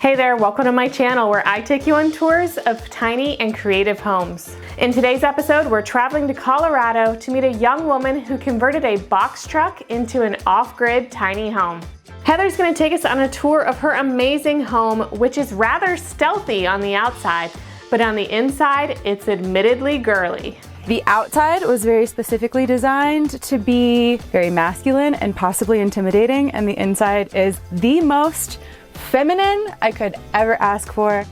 Hey there, welcome to my channel where I take you on tours of tiny and creative homes. In today's episode, we're traveling to Colorado to meet a young woman who converted a box truck into an off-grid tiny home. Heather's gonna take us on a tour of her amazing home, which is rather stealthy on the outside, but on the inside, it's admittedly girly. The outside was very specifically designed to be very masculine and possibly intimidating, and the inside is the most feminine I could ever ask for.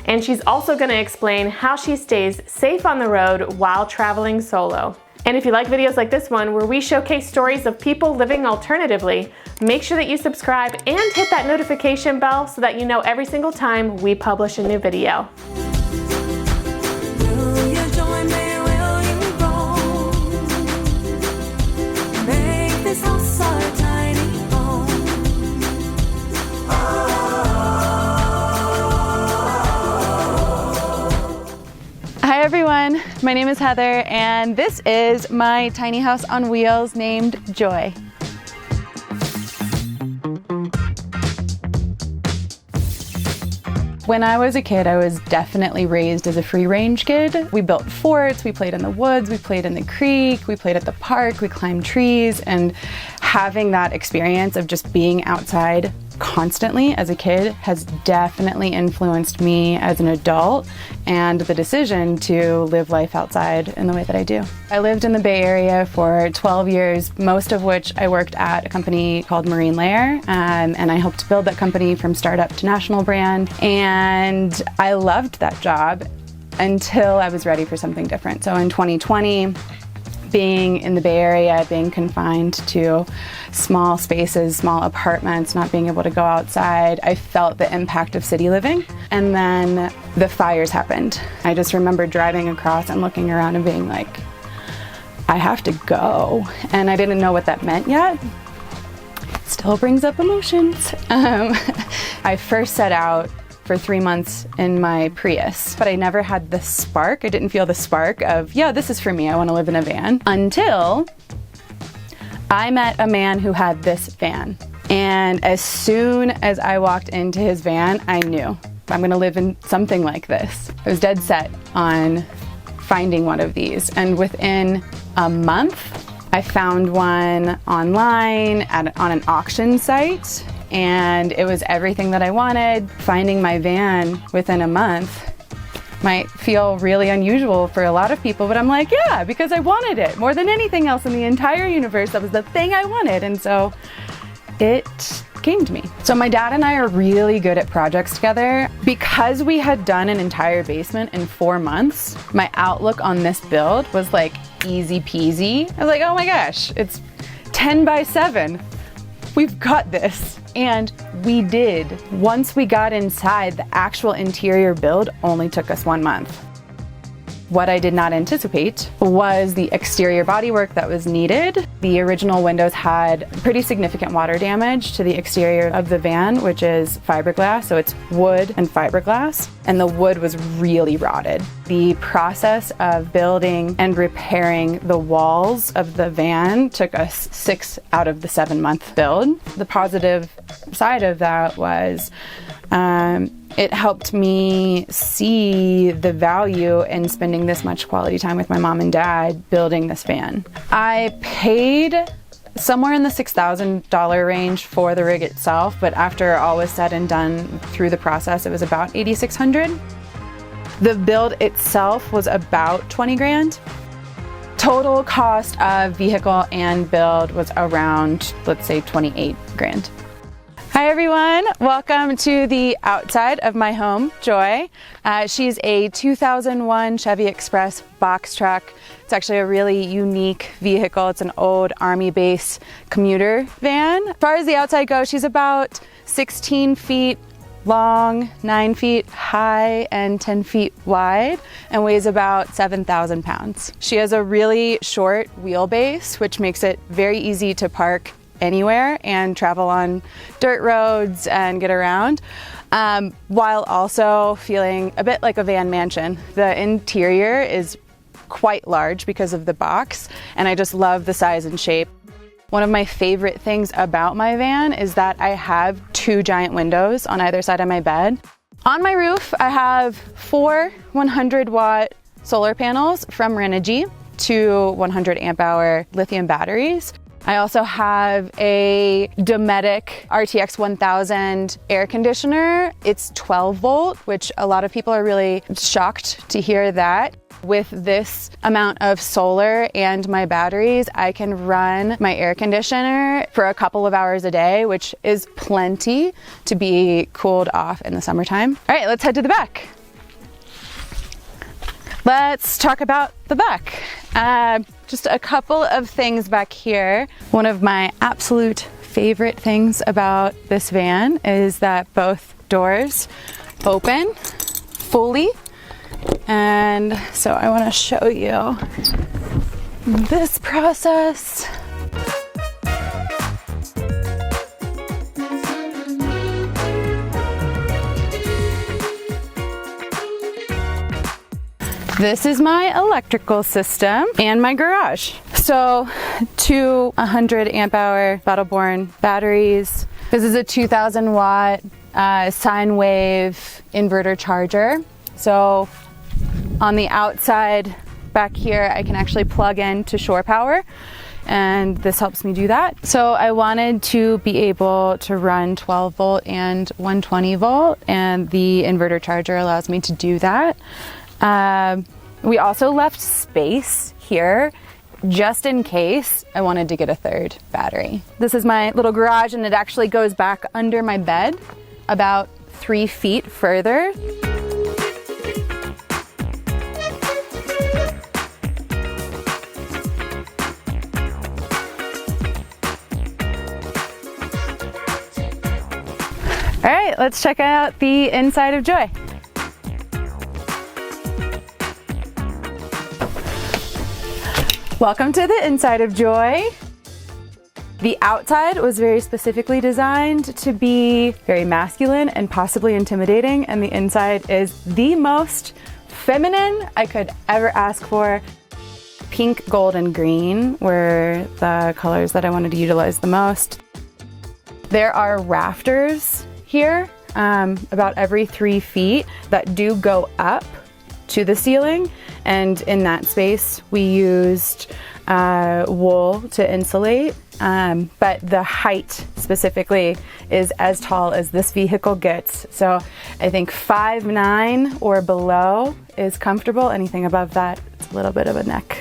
And she's also gonna explain how she stays safe on the road while traveling solo. And if you like videos like this one, where we showcase stories of people living alternatively, make sure that you subscribe and hit that notification bell so that you know every single time we publish a new video. Hi everyone, my name is Heather and this is my tiny house on wheels named Joy. When I was a kid, I was definitely raised as a free-range kid. We built forts, we played in the woods, we played in the creek, we played at the park, we climbed trees, and having that experience of just being outside constantly as a kid has definitely influenced me as an adult and the decision to live life outside in the way that I do. I lived in the Bay Area for 12 years, most of which I worked at a company called Marine Layer, and I helped build that company from startup to national brand, and I loved that job until I was ready for something different. So in 2020, being in the Bay Area, being confined to small spaces, small apartments, not being able to go outside, I felt the impact of city living. And then the fires happened. I just remember driving across and looking around and being like, I have to go. And I didn't know what that meant yet. Still brings up emotions. I first set out for 3 months in my Prius, but I never had the spark. I didn't feel the spark of, yeah, this is for me, I want to live in a van, until I met a man who had this van. And as soon as I walked into his van, I knew I'm going to live in something like this. I was dead set on finding one of these, and within a month I found one online on an auction site, and it was everything that I wanted. Finding my van within a month might feel really unusual for a lot of people, but I'm like, yeah, because I wanted it more than anything else in the entire universe. That was the thing I wanted, and so it came to me. So my dad and I are really good at projects together. Because we had done an entire basement in 4 months, my outlook on this build was like easy peasy. I was like, oh my gosh, it's 10 by 7. We've got this. And we did. Once we got inside, the actual interior build only took us 1 month. What I did not anticipate was the exterior bodywork that was needed. The original windows had pretty significant water damage to the exterior of the van, which is fiberglass, so it's wood and fiberglass, and the wood was really rotted. The process of building and repairing the walls of the van took us 6 out of the 7-month build. The positive side of that was it helped me see the value in spending this much quality time with my mom and dad building this van. I paid somewhere in the $6,000 range for the rig itself, but after all was said and done through the process, it was about $8,600. The build itself was about 20 grand. Total cost of vehicle and build was around, let's say, 28 grand. Hi everyone, welcome to the outside of my home, Joy. She's a 2001 Chevy Express box truck. It's actually a really unique vehicle. It's an old Army base commuter van. As far as the outside goes, she's about 16 feet long, 9 feet high, and 10 feet wide, and weighs about 7,000 pounds. She has a really short wheelbase, which makes it very easy to park anywhere and travel on dirt roads and get around, while also feeling a bit like a van mansion. The interior is quite large because of the box, and I just love the size and shape. One of my favorite things about my van is that I have 2 giant windows on either side of my bed. On my roof, I have 4 100-watt solar panels from Renogy, 2 100 amp hour lithium batteries. I also have a Nomadic RTX 1000 air conditioner. It's 12 volt, which a lot of people are really shocked to hear that. With this amount of solar and my batteries, I can run my air conditioner for a couple of hours a day, which is plenty to be cooled off in the summertime. All right, let's head to the back. Let's talk about the back. Just a couple of things back here. One of my absolute favorite things about this van is that both doors open fully. And so I want to show you this process. This is my electrical system and my garage. So 2 100 amp hour Battleborn batteries. This is a 2000 watt sine wave inverter charger. So on the outside back here, I can actually plug in to shore power, and this helps me do that. So I wanted to be able to run 12 volt and 120 volt, and the inverter charger allows me to do that. We also left space here just in case I wanted to get a 3rd battery. This is my little garage, and it actually goes back under my bed about 3 feet further. All right, let's check out the inside of Joy. Welcome to the inside of Joy. The outside was very specifically designed to be very masculine and possibly intimidating, and the inside is the most feminine I could ever ask for. Pink, gold, and green were the colors that I wanted to utilize the most. There are rafters here about every 3 feet that do go up to the ceiling, and in that space we used wool to insulate, but the height specifically is as tall as this vehicle gets. So I think 5'9" or below is comfortable. Anything above that, it's a little bit of a neck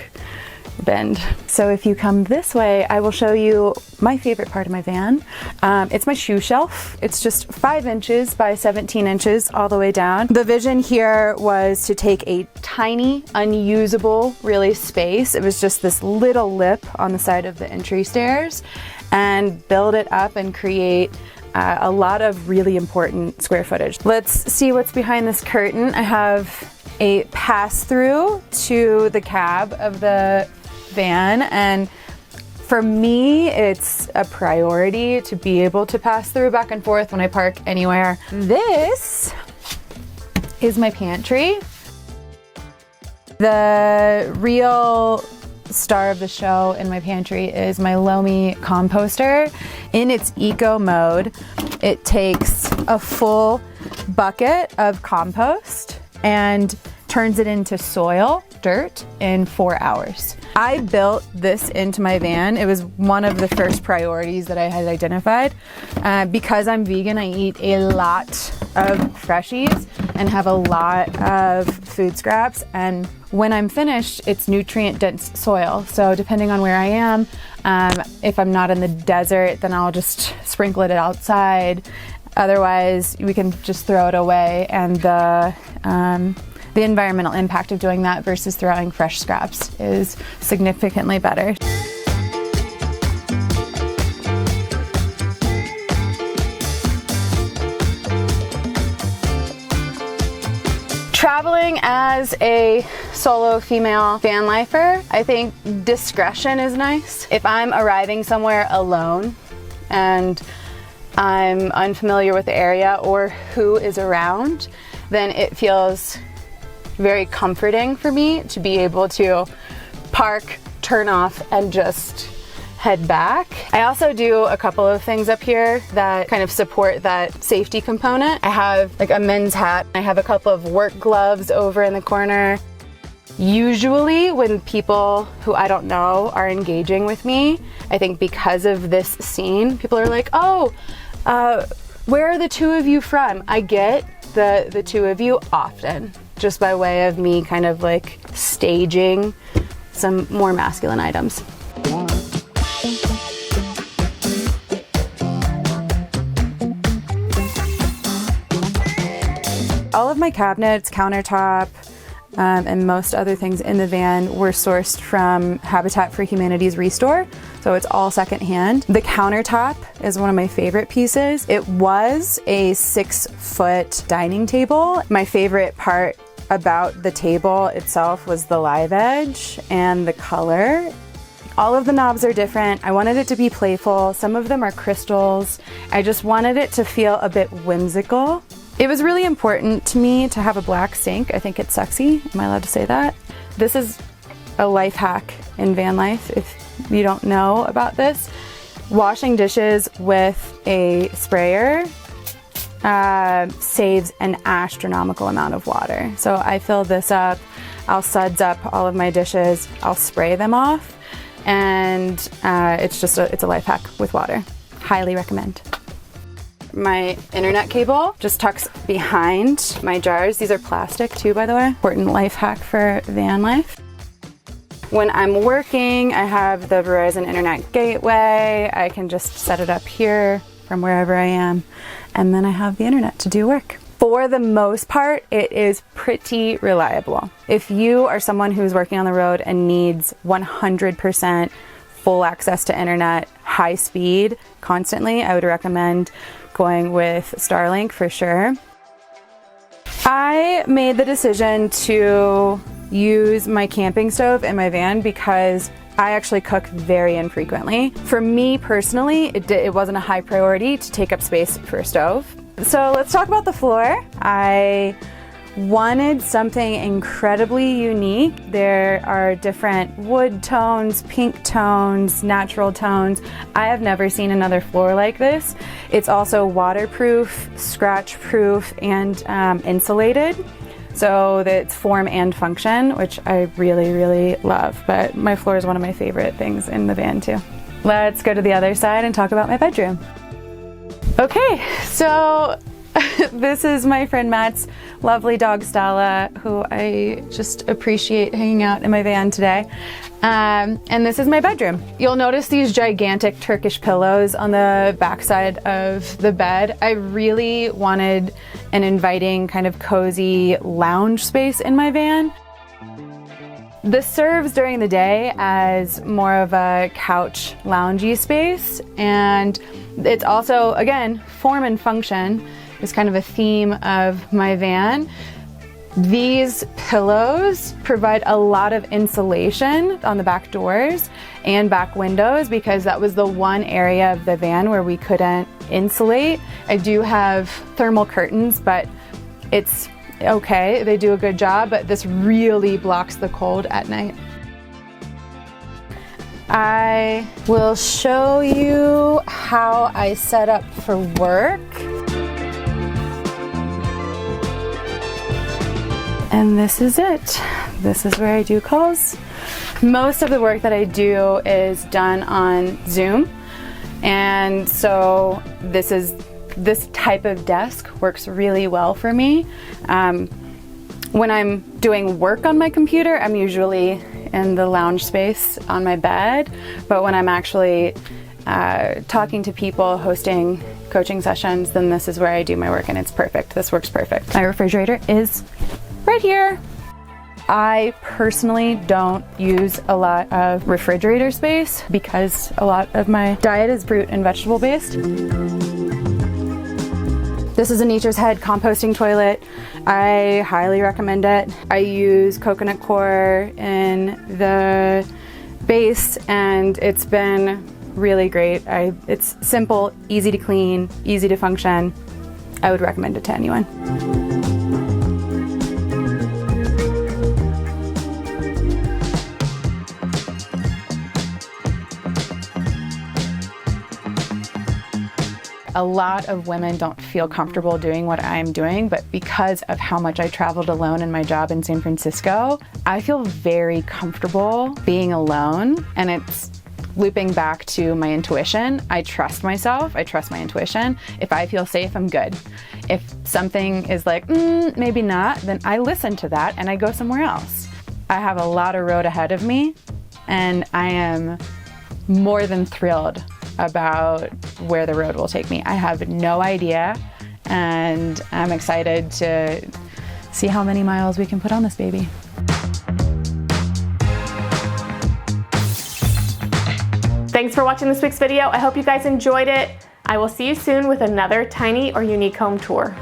bend. So if you come this way, I will show you my favorite part of my van. It's my shoe shelf. It's just 5 inches by 17 inches all the way down. The vision here was to take a tiny, unusable really space. It was just this little lip on the side of the entry stairs, and build it up and create a lot of really important square footage. Let's see what's behind this curtain. I have a pass-through to the cab of the van, and for me it's a priority to be able to pass through back and forth when I park anywhere. This is my pantry. The real star of the show in my pantry is my Lomi composter. In its eco mode, it takes a full bucket of compost and turns it into soil, dirt, in 4 hours. I built this into my van. It was one of the first priorities that I had identified. Because I'm vegan, I eat a lot of freshies and have a lot of food scraps, and when I'm finished, it's nutrient-dense soil. So depending on where I am, if I'm not in the desert, then I'll just sprinkle it outside. Otherwise, we can just throw it away, and the environmental impact of doing that versus throwing fresh scraps is significantly better. Traveling as a solo female van lifer, I think discretion is nice. If I'm arriving somewhere alone and I'm unfamiliar with the area or who is around, then it feels very comforting for me to be able to park, turn off, and just head back. I also do a couple of things up here that kind of support that safety component. I have like a men's hat. I have a couple of work gloves over in the corner. Usually when people who I don't know are engaging with me, I think because of this scene, people are like, oh, where are the two of you from? I get the two of you often, just by way of me kind of like staging some more masculine items. All of my cabinets, countertop, and most other things in the van were sourced from Habitat for Humanity's Restore, so it's all secondhand. The countertop is one of my favorite pieces. It was a 6-foot dining table. My favorite part about the table itself was the live edge and the color. All of the knobs are different. I wanted it to be playful. Some of them are crystals. I just wanted it to feel a bit whimsical. It was really important to me to have a black sink. I think it's sexy. Am I allowed to say that? This is a life hack in van life, if you don't know about this. Washing dishes with a sprayer saves an astronomical amount of water. So I fill this up, I'll suds up all of my dishes, I'll spray them off, and it's a life hack with water. Highly recommend. My internet cable just tucks behind my jars. These are plastic too, by the way. Important life hack for van life. When I'm working, I have the Verizon Internet Gateway. I can just set it up here from wherever I am, and then I have the internet to do work. For the most part, it is pretty reliable. If you are someone who's working on the road and needs 100% full access to internet, high speed, constantly, I would recommend going with Starlink for sure. I made the decision to use my camping stove in my van because I actually cook very infrequently. For me personally, it wasn't a high priority to take up space for a stove. So let's talk about the floor. I wanted something incredibly unique. There are different wood tones, pink tones, natural tones. I have never seen another floor like this. It's also waterproof, scratch proof, and insulated. So that it's form and function, which I really, really love. But my floor is one of my favorite things in the van too. Let's go to the other side and talk about my bedroom. Okay, so this is my friend Matt's lovely dog Stella, who I just appreciate hanging out in my van today. And this is my bedroom. You'll notice these gigantic Turkish pillows on the backside of the bed. I really wanted an inviting, kind of cozy lounge space in my van. This serves during the day as more of a couch loungy space, and it's also, again, form and function is kind of a theme of my van. These pillows provide a lot of insulation on the back doors and back windows because that was the one area of the van where we couldn't insulate. I do have thermal curtains, but it's okay, they do a good job, but this really blocks the cold at night. I will show you how I set up for work. And this is it. This is where I do calls. Most of the work that I do is done on Zoom. And so this type of desk works really well for me. When I'm doing work on my computer, I'm usually in the lounge space on my bed. But when I'm actually talking to people, hosting coaching sessions, then this is where I do my work, and it's perfect. This works perfect. My refrigerator is right here. I personally don't use a lot of refrigerator space because a lot of my diet is fruit and vegetable based. This is a Nature's Head composting toilet. I highly recommend it. I use coconut coir in the base, and it's been really great. It's simple, easy to clean, easy to function. I would recommend it to anyone. A lot of women don't feel comfortable doing what I'm doing, but because of how much I traveled alone in my job in San Francisco, I feel very comfortable being alone. And it's looping back to my intuition. I trust myself, I trust my intuition. If I feel safe, I'm good. If something is like, maybe not, then I listen to that and I go somewhere else. I have a lot of road ahead of me, and I am more than thrilled about where the road will take me. I have no idea, and I'm excited to see how many miles we can put on this baby. Thanks for watching this week's video. I hope you guys enjoyed it. I will see you soon with another tiny or unique home tour.